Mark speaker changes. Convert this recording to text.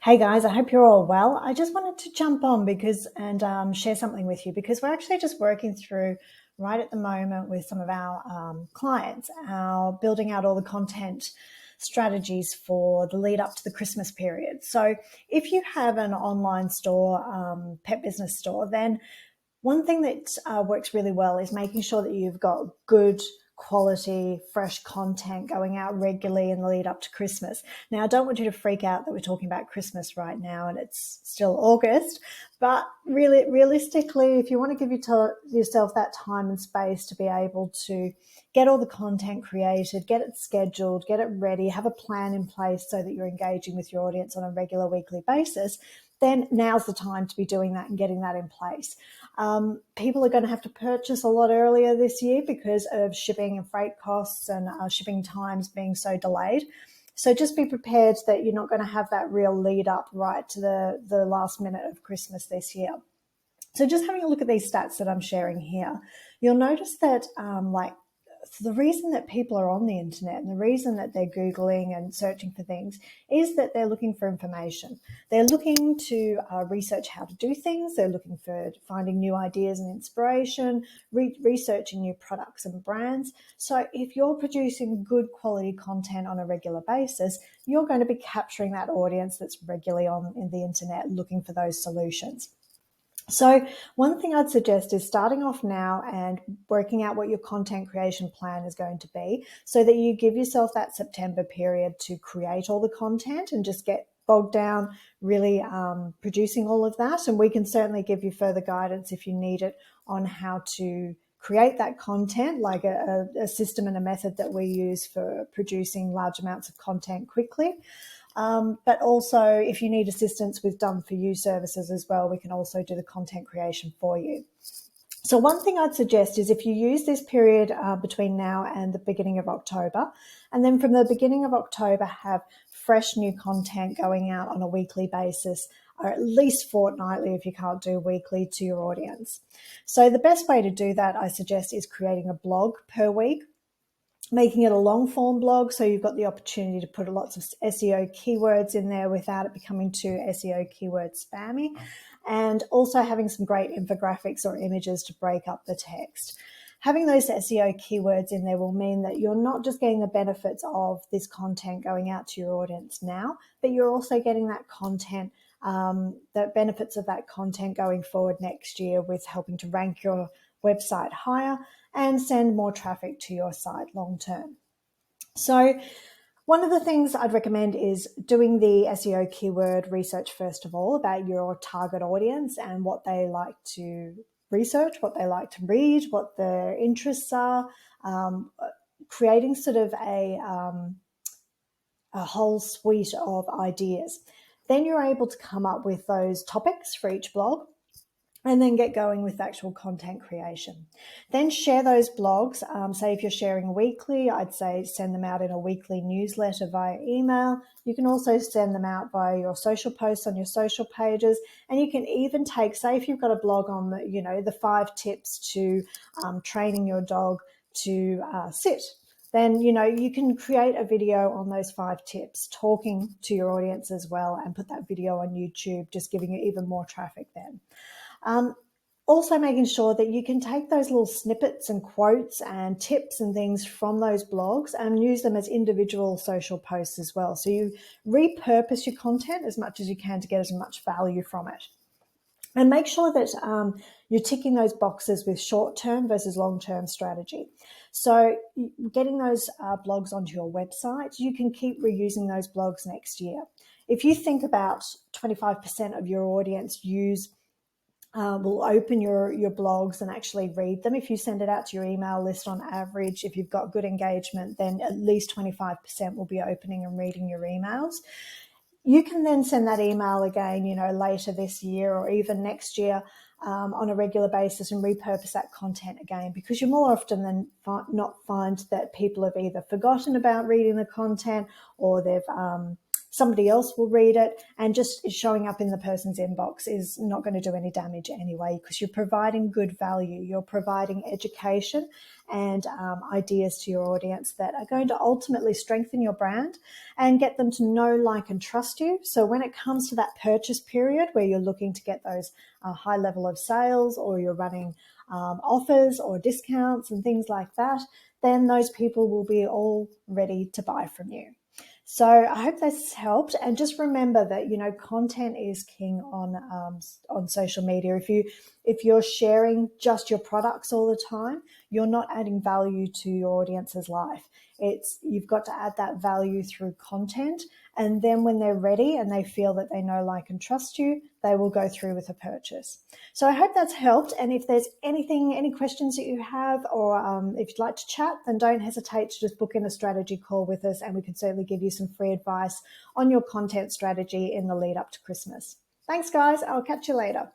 Speaker 1: Hey guys, I hope you're all well. I just wanted to jump on because and share something with you because we're actually just working through right at the moment with some of our clients, our building out all the content strategies for the lead up to the Christmas period. So if you have an online store, pet business store, then one thing that works really well is making sure that you've got good quality, fresh content going out regularly in the lead up to Christmas. Now, I don't want you to freak out that we're talking about Christmas right now and it's still August, but really, realistically, if you want to give yourself that time and space to be able to get all the content created, get it scheduled, get it ready, have a plan in place so that you're engaging with your audience on a regular weekly basis, then now's the time to be doing that and getting that in place. People are going to have to purchase a lot earlier this year because of shipping and freight costs and shipping times being so delayed. So just be prepared that you're not going to have that real lead up right to the last minute of Christmas this year. So just having a look at these stats that I'm sharing here, you'll notice that the reason that people are on the internet and the reason that they're Googling and searching for things is that they're looking for information. They're looking to research how to do things. They're looking for finding new ideas and inspiration, researching new products and brands. So if you're producing good quality content on a regular basis, you're going to be capturing that audience that's regularly on in the internet looking for those solutions. So one thing I'd suggest is starting off now and working out what your content creation plan is going to be so that you give yourself that September period to create all the content and just get bogged down really producing all of that. And we can certainly give you further guidance if you need it on how to create that content, like a system and a method that we use for producing large amounts of content quickly. But also, if you need assistance with done-for-you services as well, we can also do the content creation for you. So one thing I'd suggest is if you use this period between now and the beginning of October, and then from the beginning of October have fresh new content going out on a weekly basis, or at least fortnightly if you can't do weekly, to your audience. So the best way to do that, I suggest, is creating a blog per week, making it a long form blog so you've got the opportunity to put lots of SEO keywords in there without it becoming too SEO keyword spammy, and also having some great infographics or images to break up the text. Having those SEO keywords in there will mean that you're not just getting the benefits of this content going out to your audience now, but you're also getting that content, the benefits of that content going forward next year with helping to rank your website higher and send more traffic to your site long term. So one of the things I'd recommend is doing the SEO keyword research first of all about your target audience and what they like to research, what they like to read, what their interests are, creating sort of a whole suite of ideas. Then you're able to come up with those topics for each blog, and then get going with actual content creation. Then share those blogs. Say if you're sharing weekly, I'd say send them out in a weekly newsletter via email. You can also send them out via your social posts on your social pages. And you can even take, say if you've got a blog on the 5 tips to training your dog to sit, then you can create a video on those 5 tips talking to your audience as well and put that video on YouTube, just giving you even more traffic then. Also making sure that you can take those little snippets and quotes and tips and things from those blogs and use them as individual social posts as well. So you repurpose your content as much as you can to get as much value from it. And make sure that you're ticking those boxes with short-term versus long-term strategy. So getting those blogs onto your website, you can keep reusing those blogs next year. If you think about 25% of your audience will open your blogs and actually read them. If you send it out to your email list on average, if you've got good engagement, then at least 25% will be opening and reading your emails. You can then send that email again, later this year or even next year on a regular basis and repurpose that content again, because you more often than not find that people have either forgotten about reading the content or they've somebody else will read it, and just showing up in the person's inbox is not going to do any damage anyway, because you're providing good value, you're providing education, and ideas to your audience that are going to ultimately strengthen your brand and get them to know, like, and trust you. So when it comes to that purchase period where you're looking to get those high level of sales, or you're running offers or discounts and things like that, then those people will be all ready to buy from you. So I hope this helped. And just remember that, content is king on social media. If you're sharing just your products all the time, you're not adding value to your audience's life. You've got to add that value through content. And then when they're ready and they feel that they know, like, and trust you, they will go through with a purchase. So I hope that's helped. And if there's any questions that you have, or if you'd like to chat, then don't hesitate to just book in a strategy call with us, and we can certainly give you some free advice on your content strategy in the lead up to Christmas. Thanks, guys. I'll catch you later.